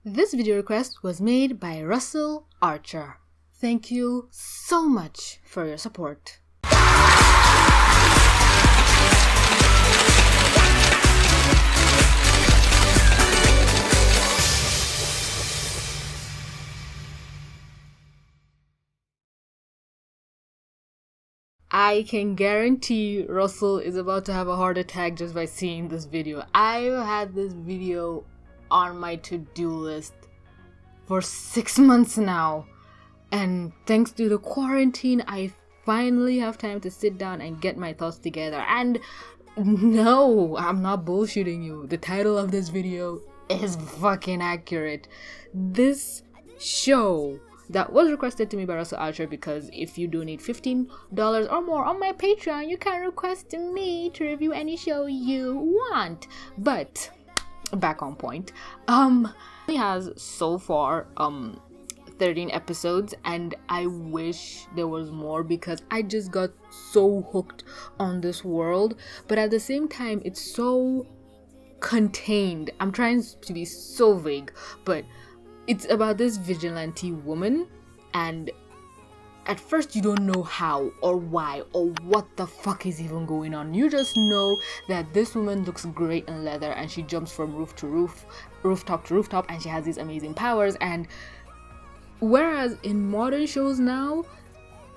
This video request was made by Russell Archer. Thank you so much for your support. I can guarantee Russell is about to have a heart attack just by seeing this video. I've had this video on my to-do list for 6 months now, and thanks to the quarantine, I finally have time to sit down and get my thoughts together. And no, I'm not bullshitting you. The title of this video is fucking accurate. This show that was requested to me by Russell Archer, because if you donate $15 or more on my Patreon, you can request me to review any show you want. But back on point, he has so far 13 episodes, and I wish there was more because I just got so hooked on this world. But at the same time, it's so contained. I'm trying to be so vague, but it's about this vigilante woman, and at first you don't know how or why or what the fuck is even going on. You just know that this woman looks great in leather and she jumps from roof to roof, rooftop to rooftop, and she has these amazing powers. And whereas in modern shows now,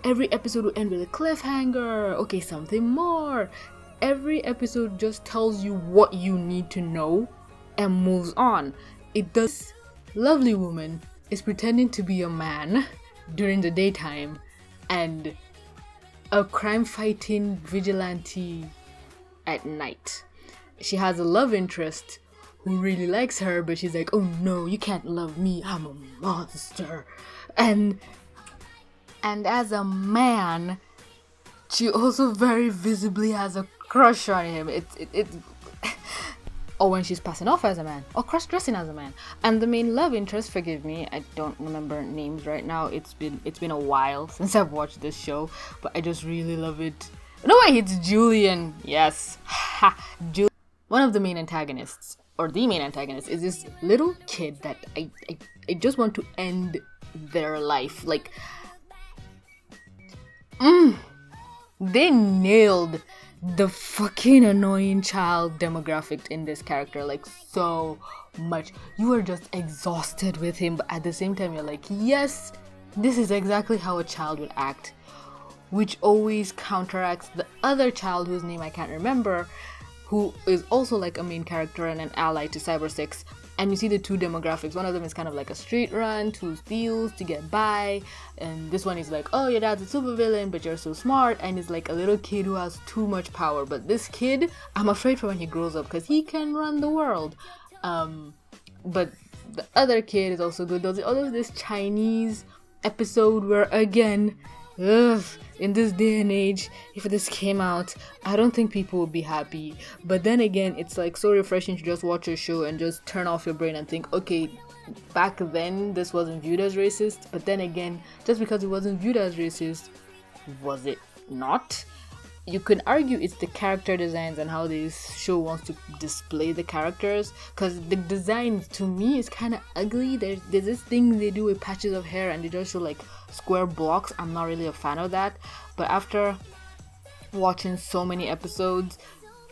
every episode will end with a cliffhanger, okay, something more. Every episode just tells you what you need to know and moves on. It does. Lovely woman is pretending to be a man during the daytime and a crime-fighting vigilante at night. She has a love interest who really likes her, but she's like, oh no, you can't love me, I'm a monster. And as a man, she also very visibly has a crush on him. It's or when she's passing off as a man, or cross-dressing as a man. And the main love interest, forgive me, I don't remember names right now. It's been a while since I've watched this show, but I just really love it. No way, it's Julian. Yes, Julian. One of the main antagonists, or the main antagonist, is this little kid that I just want to end their life. Like, they nailed the fucking annoying child demographic in this character, like, so much. You are just exhausted with him, but at the same time you're like, yes, this is exactly how a child would act, which always counteracts the other child whose name I can't remember, who is also like a main character and an ally to Cybersix. And you see the two demographics. One of them is kind of like a street runt who steals to get by, and this one is like, oh, your dad's a supervillain, but you're so smart, and is like a little kid who has too much power. But this kid, I'm afraid for when he grows up, because he can run the world. But the other kid is also good. There's also this Chinese episode where, again, in this day and age, if this came out, I don't think people would be happy. But then again, it's like so refreshing to just watch a show and just turn off your brain and think, okay, back then this wasn't viewed as racist, but then again, just because it wasn't viewed as racist, was it not? You can argue it's the character designs and how this show wants to display the characters, because the design to me is kind of ugly. There's this thing they do with patches of hair and they just show like square blocks. I'm not really a fan of that, but after watching so many episodes,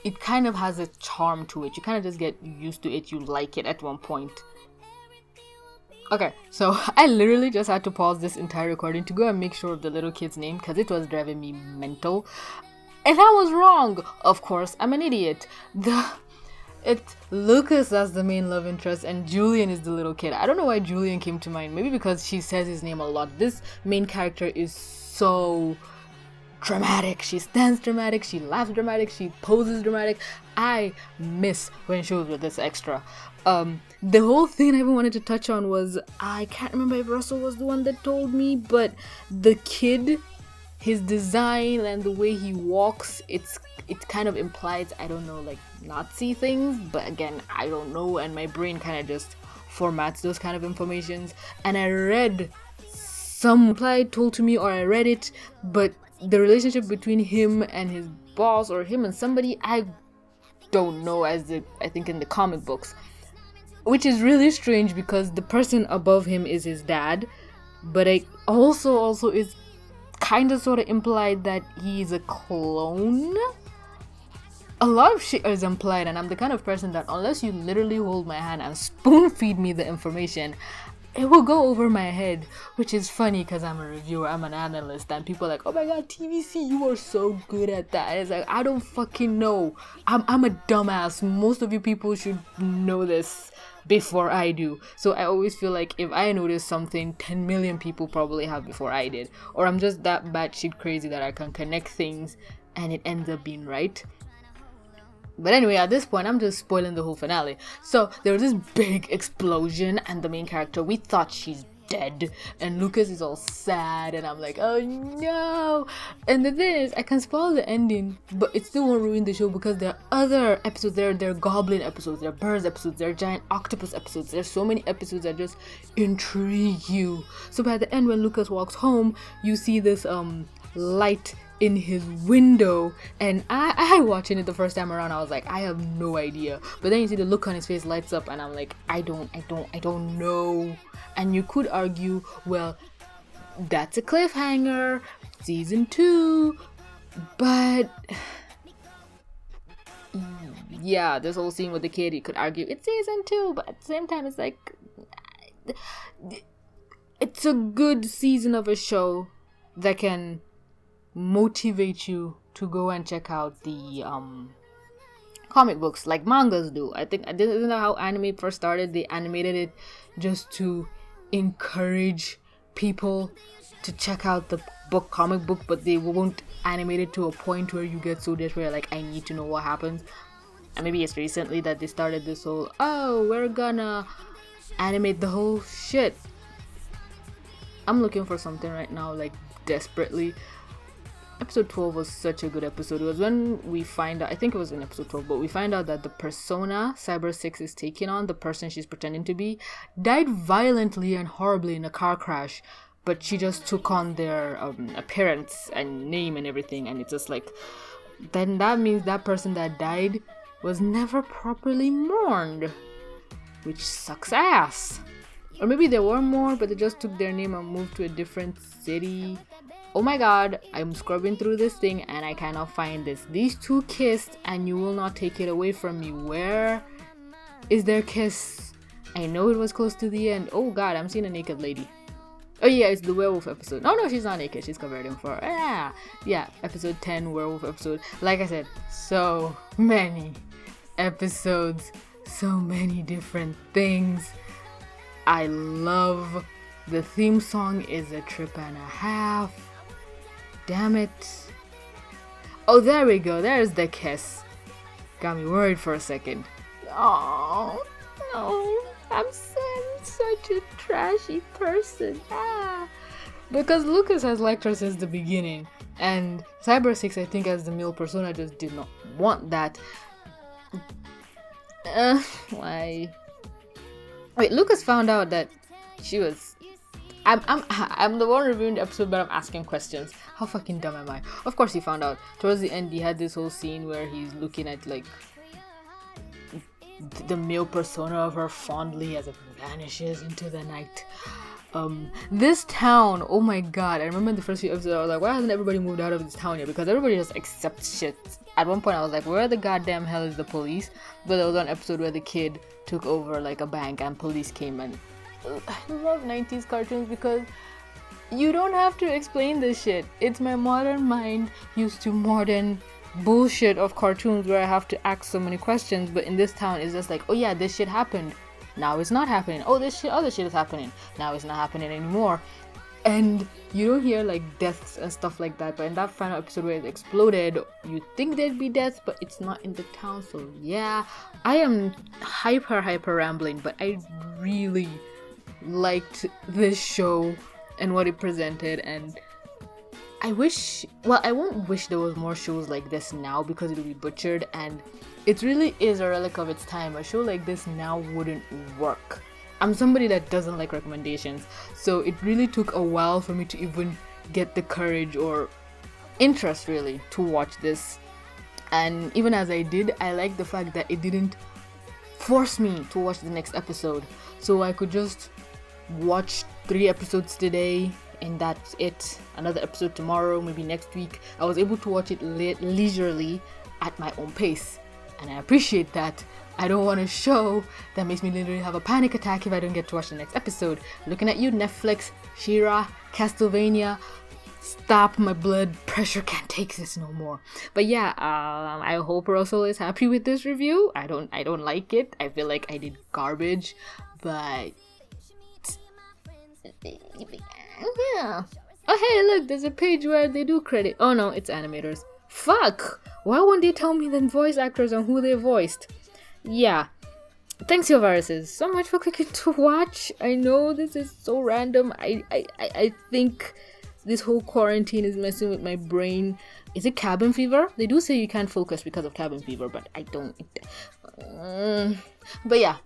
it kind of has a charm to it. You kind of just get used to it. You like it at one point. Okay, so I literally just had to pause this entire recording to go and make sure of the little kid's name, because it was driving me mental. And I was wrong. Of course, I'm an idiot. It's Lucas as the main love interest, and Julian is the little kid. I don't know why Julian came to mind. Maybe because she says his name a lot. This main character is so dramatic. She stands dramatic, she laughs dramatic, she poses dramatic. I miss when shows were this extra. The whole thing I even wanted to touch on was, I can't remember if Russell was the one that told me, but the kid, his design and the way he walks, it kind of implies, I don't know, like Nazi things, but again, I don't know, and my brain kind of just formats those kind of informations. And I read some reply told to me, or I read it, but the relationship between him and his boss, or him and somebody, I don't know, I think in the comic books. which is really strange because the person above him is his dad, but it also is kind of sort of implied that he's a clone. A lot of shit is implied, and I'm the kind of person that unless you literally hold my hand and spoon feed me the information, it will go over my head, which is funny because I'm a reviewer, I'm an analyst, and people are like, oh my god, TVC, you are so good at that. And it's like, I don't fucking know. I'm a dumbass. Most of you people should know this before I do. So I always feel like if I notice something, 10 million people probably have before I did. Or I'm just that batshit crazy that I can connect things and it ends up being right. But anyway, at this point, I'm just spoiling the whole finale. So there was this big explosion and the main character, we thought she's dead. And Lucas is all sad and I'm like, oh no. And the thing is, I can spoil the ending, but it still won't ruin the show because there are other episodes. There are goblin episodes, there are birds episodes, there are giant octopus episodes. There's so many episodes that just intrigue you. So by the end, when Lucas walks home, you see this light in his window, and I watching it the first time around, I was like, I have no idea. But then you see the look on his face lights up and I'm like, I don't know. And you could argue, well, that's a cliffhanger, season 2, but yeah, this whole scene with the kid, you could argue it's season 2, but at the same time it's like, it's a good season of a show that can motivate you to go and check out the comic books like mangas do. I think, I didn't know how anime first started. They animated it just to encourage people to check out the comic book, but they won't animate it to a point where you get so desperate, like, I need to know what happens. And maybe it's recently that they started this whole, oh, we're gonna animate the whole shit. I'm looking for something right now, like, desperately. Episode 12 was such a good episode. It was when we find out, I think it was in episode 12, but we find out that the persona Cybersix is taking on, the person she's pretending to be, died violently and horribly in a car crash, but she just took on their appearance and name and everything, and it's just like, then that means that person that died was never properly mourned, which sucks ass. Or maybe there were more, but they just took their name and moved to a different city. Oh my god, I'm scrubbing through this thing and I cannot find this. These two kissed and you will not take it away from me. Where is their kiss? I know it was close to the end. Oh god, I'm seeing a naked lady. Oh yeah, it's the werewolf episode. No, she's not naked. She's covered in fur. Yeah, episode 10, werewolf episode. Like I said, so many episodes, so many different things. I love the theme song is a trip and a half. Damn it. Oh, there we go. There's the kiss. Got me worried for a second. Oh, no. I'm such a trashy person. Because Lucas has liked her since the beginning. And Cybersix, I think, as the male persona, just did not want that. Why? Wait, Lucas found out that she was... I'm the one reviewing the episode, but I'm asking questions. How fucking dumb am I? Of course he found out. Towards the end, he had this whole scene where he's looking at, like, the male persona of her fondly as it vanishes into the night. This town, oh my god, I remember in the first few episodes, I was like, why hasn't everybody moved out of this town yet? Because everybody just accepts shit. At one point, I was like, where the goddamn hell is the police? But there was one episode where the kid took over, like, a bank and police came and... I love 90s cartoons because you don't have to explain this shit. It's my modern mind used to modern bullshit of cartoons where I have to ask so many questions, but in this town it's just like, oh yeah, this shit happened, now it's not happening. Oh, this shit, other shit is happening, now it's not happening anymore. And you don't hear like deaths and stuff like that, but in that final episode where it exploded, you think there'd be deaths, but it's not in the town. So yeah, I am hyper rambling, but I really liked this show and what it presented, and I wish, well, I won't wish there was more shows like this now because it'll be butchered, and it really is a relic of its time. A show like this now wouldn't work. I'm somebody that doesn't like recommendations, so it really took a while for me to even get the courage or interest really to watch this. And even as I did, I like the fact that it didn't force me to watch the next episode. So I could just watch 3 episodes today and that's it. Another episode tomorrow, maybe next week. I was able to watch it leisurely at my own pace, and I appreciate that. I don't want a show that makes me literally have a panic attack if I don't get to watch the next episode. Looking at you, Netflix, She-Ra, Castlevania. Stop, my blood pressure can't take this no more. But yeah, I hope Russell is happy with this review. I don't like it. I feel like I did garbage, but yeah. Oh hey, look, there's a page where they do credit. Oh no, it's animators. Fuck! Why won't they tell me the voice actors and who they voiced? Yeah. Thanks, your viruses, so much for clicking to watch. I know this is so random. I think this whole quarantine is messing with my brain. Is it cabin fever? They do say you can't focus because of cabin fever, but I don't. But yeah.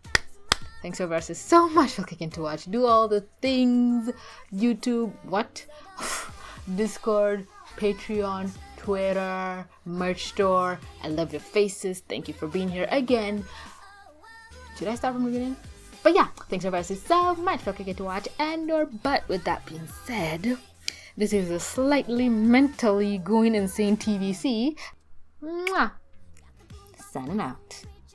Thanks for versus so much for clicking to watch. Do all the things. YouTube, what? Discord, Patreon, Twitter, merch store. I love your faces. Thank you for being here again. Should I start from the beginning? But yeah, thanks for versus so much for clicking to watch but with that being said, this is a slightly mentally going insane TVC. Mwah. Signing out.